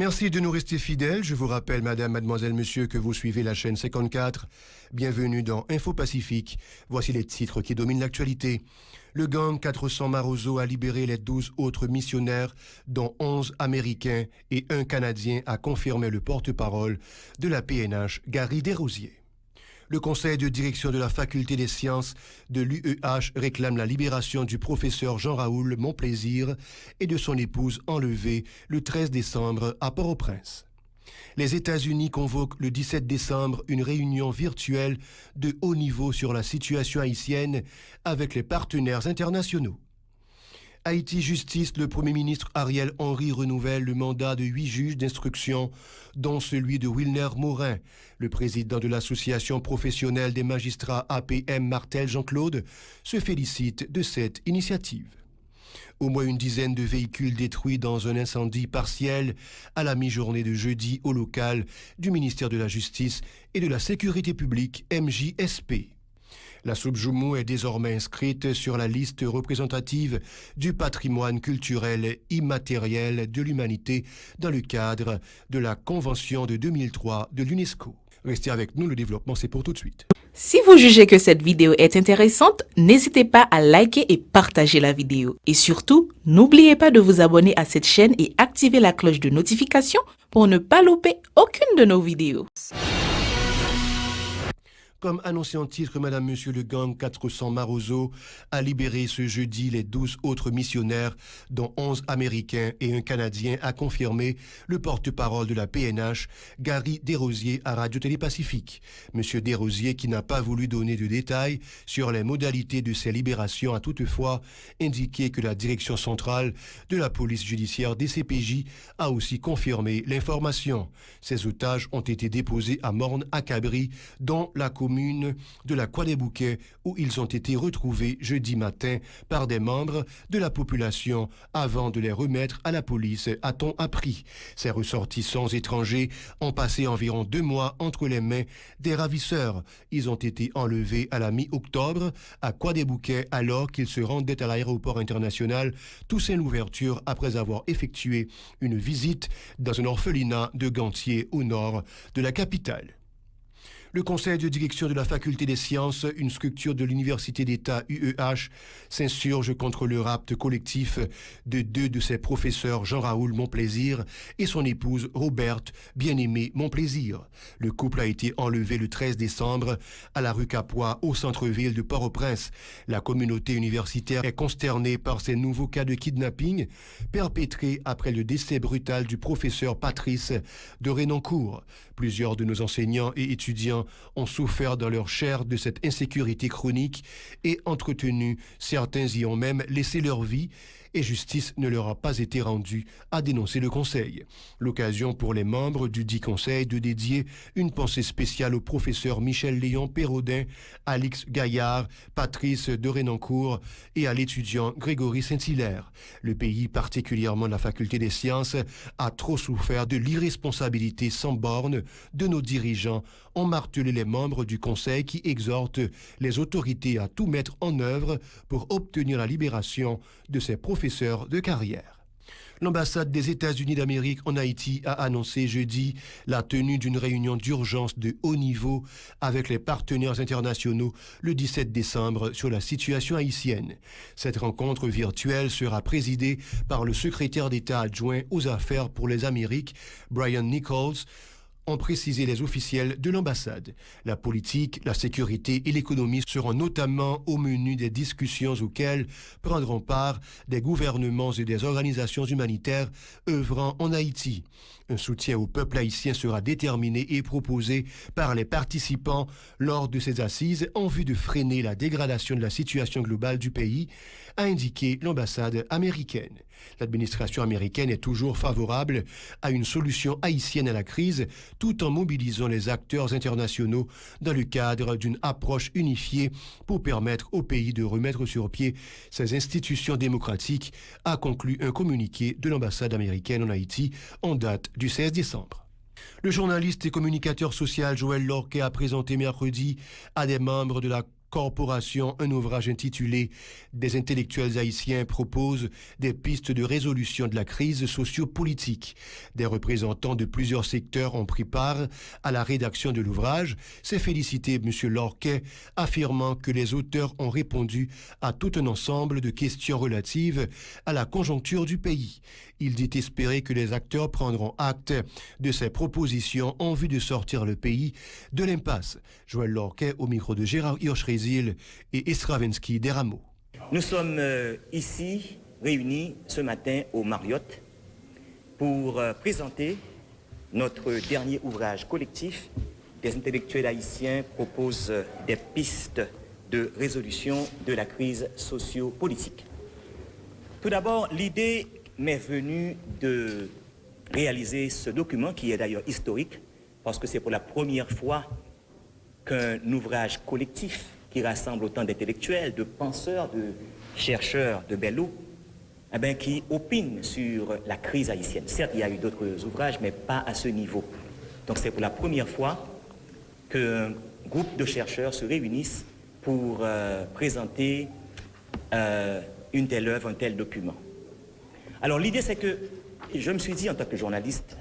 Merci de nous rester fidèles. Je vous rappelle, madame, mademoiselle, monsieur, que vous suivez la chaîne 54. Bienvenue dans Info Pacifique. Voici les titres qui dominent l'actualité. Le gang 400 Marozo a libéré les 12 autres missionnaires, dont 11 Américains et un Canadien, a confirmé le porte-parole de la PNH, Gary Desrosiers. Le conseil de direction de la faculté des sciences de l'UEH réclame la libération du professeur Jean-Raoul Monplaisir et de son épouse enlevée le 13 décembre à Port-au-Prince. Les États-Unis convoquent le 17 décembre une réunion virtuelle de haut niveau sur la situation haïtienne avec les partenaires internationaux. Haïti Justice, le Premier ministre Ariel Henry renouvelle le mandat de 8 juges d'instruction, dont celui de Wilner Morin. Le président de l'association professionnelle des magistrats APM, Martel Jean-Claude, se félicite de cette initiative. Au moins une dizaine de véhicules détruits dans un incendie partiel à la mi-journée de jeudi au local du ministère de la Justice et de la Sécurité publique, MJSP. La soupe Joumou est désormais inscrite sur la liste représentative du patrimoine culturel immatériel de l'humanité dans le cadre de la Convention de 2003 de l'UNESCO. Restez avec nous, le développement c'est pour tout de suite. Si vous jugez que cette vidéo est intéressante, n'hésitez pas à liker et partager la vidéo. Et surtout, n'oubliez pas de vous abonner à cette chaîne et activer la cloche de notification pour ne pas louper aucune de nos vidéos. Comme annoncé en titre, Madame, Monsieur, le gang 400 Marozo a libéré ce jeudi les 12 autres missionnaires, dont 11 Américains et un Canadien, a confirmé le porte-parole de la PNH, Gary Desrosiers, à Radio-Télé Pacifique. Monsieur Desrosiers, qui n'a pas voulu donner de détails sur les modalités de ces libérations, a toutefois indiqué que la direction centrale de la police judiciaire DCPJ a aussi confirmé l'information. Ces otages ont été déposés à Morne-à-Cabri, dont la commune de la Croix-des-Bouquets, où ils ont été retrouvés jeudi matin par des membres de la population avant de les remettre à la police, a-t-on appris. Ces ressortissants étrangers ont passé environ 2 mois entre les mains des ravisseurs. Ils ont été enlevés à la mi-octobre à Croix-des-Bouquets alors qu'ils se rendaient à l'aéroport international Toussaint-Louverture après avoir effectué une visite dans un orphelinat de Gantier au nord de la capitale. Le conseil de direction de la faculté des sciences, une structure de l'université d'État UEH, s'insurge contre le rapt collectif de 2 de ses professeurs, Jean-Raoul Monplaisir et son épouse Roberte Bien-Aimée Monplaisir. Le couple a été enlevé le 13 décembre à la rue Capois, au centre-ville de Port-au-Prince. La communauté universitaire est consternée par ces nouveaux cas de kidnapping perpétrés après le décès brutal du professeur Patrice de Renoncourt. Plusieurs de nos enseignants et étudiants ont souffert dans leur chair de cette insécurité chronique et entretenu. Certains y ont même laissé leur vie et justice ne leur a pas été rendue, a dénoncé le Conseil. L'occasion pour les membres du dit Conseil de dédier une pensée spéciale au professeur Michel-Léon Pérodin, Alix Gaillard, Patrice de Renoncourt et à l'étudiant Grégory Saint-Hilaire. Le pays, particulièrement la faculté des sciences, a trop souffert de l'irresponsabilité sans borne de nos dirigeants, ont martelé les membres du Conseil qui exhortent les autorités à tout mettre en œuvre pour obtenir la libération de ces professeurs de carrière. L'ambassade des États-Unis d'Amérique en Haïti a annoncé jeudi la tenue d'une réunion d'urgence de haut niveau avec les partenaires internationaux le 17 décembre sur la situation haïtienne. Cette rencontre virtuelle sera présidée par le secrétaire d'État adjoint aux Affaires pour les Amériques, Brian Nichols, ont précisé les officiels de l'ambassade. La politique, la sécurité et l'économie seront notamment au menu des discussions auxquelles prendront part des gouvernements et des organisations humanitaires œuvrant en Haïti. Un soutien au peuple haïtien sera déterminé et proposé par les participants lors de ces assises en vue de freiner la dégradation de la situation globale du pays, a indiqué l'ambassade américaine. L'administration américaine est toujours favorable à une solution haïtienne à la crise, tout en mobilisant les acteurs internationaux dans le cadre d'une approche unifiée pour permettre au pays de remettre sur pied ses institutions démocratiques, a conclu un communiqué de l'ambassade américaine en Haïti en date du 16 décembre. Le journaliste et communicateur social Joël Lorquet a présenté mercredi à des membres de la Corporation, un ouvrage intitulé « Des intellectuels haïtiens proposent des pistes de résolution de la crise socio-politique ». Des représentants de plusieurs secteurs ont pris part à la rédaction de l'ouvrage. C'est félicité M. Lorquet, affirmant que les auteurs ont répondu à tout un ensemble de questions relatives à la conjoncture du pays. Il dit espérer que les acteurs prendront acte de ces propositions en vue de sortir le pays de l'impasse. Joël Lorquet au micro de Gérard Hirsch-Rézil et Estravensky des Rameaux. Nous sommes ici réunis ce matin au Marriott pour présenter notre dernier ouvrage collectif. Des intellectuels haïtiens proposent des pistes de résolution de la crise socio-politique. Tout d'abord, l'idée m'est venue de réaliser ce document qui est d'ailleurs historique parce que c'est pour la première fois qu'un ouvrage collectif qui rassemble autant d'intellectuels, de penseurs, de chercheurs, de bello, qui opinent sur la crise haïtienne. Certes, il y a eu d'autres ouvrages, mais pas à ce niveau. Donc c'est pour la première fois qu'un groupe de chercheurs se réunissent pour présenter une telle œuvre, un tel document. Alors l'idée, c'est que je me suis dit en tant que journaliste,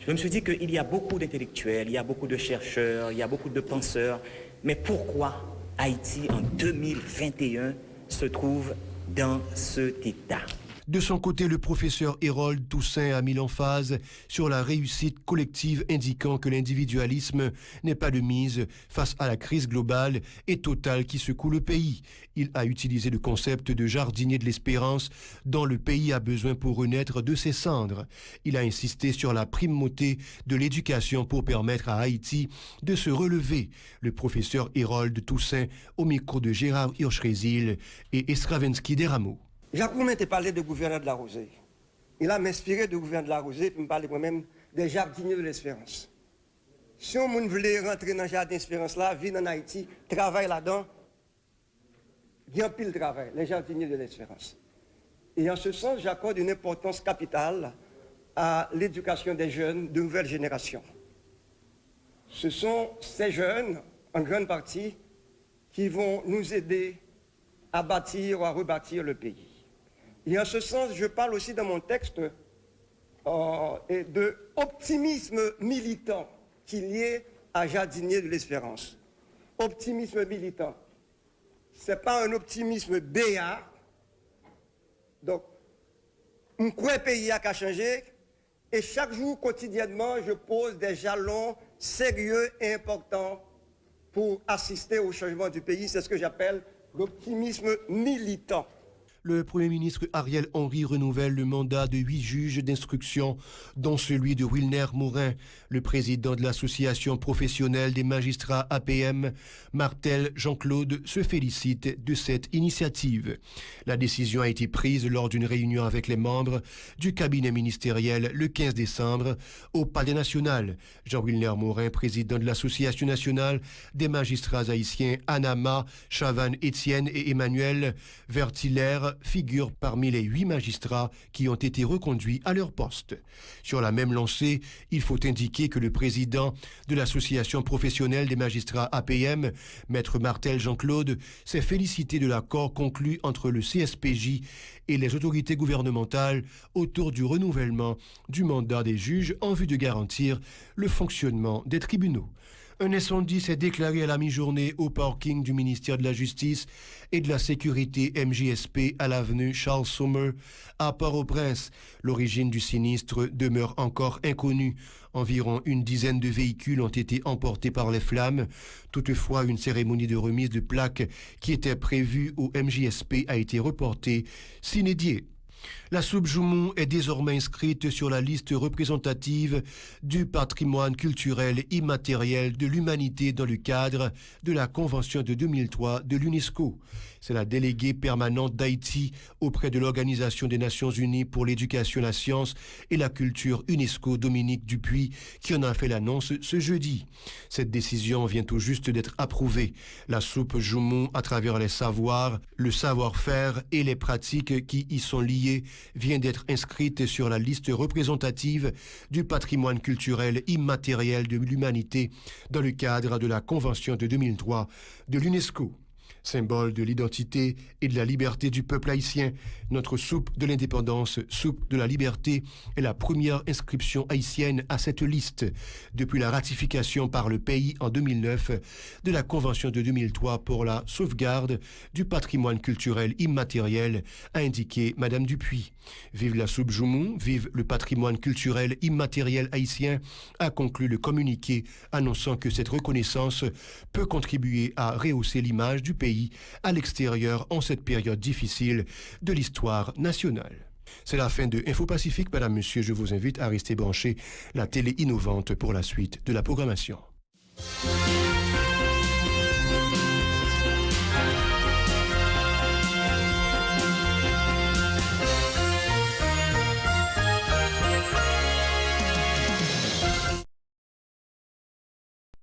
je me suis dit qu'il y a beaucoup d'intellectuels, il y a beaucoup de chercheurs, il y a beaucoup de penseurs, mais pourquoi Haïti en 2021 se trouve dans cet état? De son côté, le professeur Hérold Toussaint a mis l'emphase sur la réussite collective, indiquant que l'individualisme n'est pas de mise face à la crise globale et totale qui secoue le pays. Il a utilisé le concept de jardinier de l'espérance dont le pays a besoin pour renaître de ses cendres. Il a insisté sur la primauté de l'éducation pour permettre à Haïti de se relever. Le professeur Hérold Toussaint au micro de Gérard Hirsch-Rézil et Estravensky des Rameaux. Jacques Roumain t'a parlé de gouverneur de la Rosée. Il a m'inspiré de gouverneur de la Rosée, puis me parler moi-même des jardiniers de l'espérance. Si on voulait rentrer dans le jardin d'espérance là, vivre en Haïti, travailler là-dedans, il y a un pile travail, les jardiniers de l'espérance. Et en ce sens, j'accorde une importance capitale à l'éducation des jeunes de nouvelle génération. Ce sont ces jeunes, en grande partie, qui vont nous aider à bâtir ou à rebâtir le pays. Et en ce sens, je parle aussi dans mon texte de optimisme militant qui est lié à jardinier de l'espérance. Optimisme militant. Ce n'est pas un optimisme béat. Donc, on croit que le pays a changé et chaque jour, quotidiennement, je pose des jalons sérieux et importants pour assister au changement du pays. C'est ce que j'appelle l'optimisme militant. Le Premier ministre Ariel Henry renouvelle le mandat de 8 juges d'instruction, dont celui de Wilner Morin. Le président de l'association professionnelle des magistrats APM, Martel Jean-Claude, se félicite de cette initiative. La décision a été prise lors d'une réunion avec les membres du cabinet ministériel le 15 décembre au Palais national. Jean-Wilner Morin, président de l'association nationale des magistrats haïtiens, Anama, Chavannes, Étienne et Emmanuel Vertiller, figurent parmi les 8 magistrats qui ont été reconduits à leur poste. Sur la même lancée, il faut indiquer que le président de l'association professionnelle des magistrats APM, Maître Martel Jean-Claude, s'est félicité de l'accord conclu entre le CSPJ et les autorités gouvernementales autour du renouvellement du mandat des juges en vue de garantir le fonctionnement des tribunaux. Un incendie s'est déclaré à la mi-journée au parking du ministère de la Justice et de la Sécurité MJSP à l'avenue Charles Sommer à Port-au-Prince. L'origine du sinistre demeure encore inconnue. Environ une dizaine de véhicules ont été emportés par les flammes. Toutefois, une cérémonie de remise de plaques qui était prévue au MJSP a été reportée sine die. La soupe Joumou est désormais inscrite sur la liste représentative du patrimoine culturel immatériel de l'humanité dans le cadre de la Convention de 2003 de l'UNESCO. C'est la déléguée permanente d'Haïti auprès de l'Organisation des Nations Unies pour l'éducation, la science et la culture UNESCO, Dominique Dupuis, qui en a fait l'annonce ce jeudi. Cette décision vient tout juste d'être approuvée. La soupe Joumou, à travers les savoirs, le savoir-faire et les pratiques qui y sont liées, vient d'être inscrite sur la liste représentative du patrimoine culturel immatériel de l'humanité dans le cadre de la Convention de 2003 de l'UNESCO. Symbole de l'identité et de la liberté du peuple haïtien, notre soupe de l'indépendance, soupe de la liberté, est la première inscription haïtienne à cette liste depuis la ratification par le pays en 2009 de la Convention de 2003 pour la sauvegarde du patrimoine culturel immatériel, a indiqué Madame Dupuis. Vive la soupe Joumou, vive le patrimoine culturel immatériel haïtien, a conclu le communiqué annonçant que cette reconnaissance peut contribuer à rehausser l'image du pays à l'extérieur en cette période difficile de l'histoire nationale. C'est la fin de Info Pacifique. Madame, Monsieur, je vous invite à rester branchés la télé innovante pour la suite de la programmation.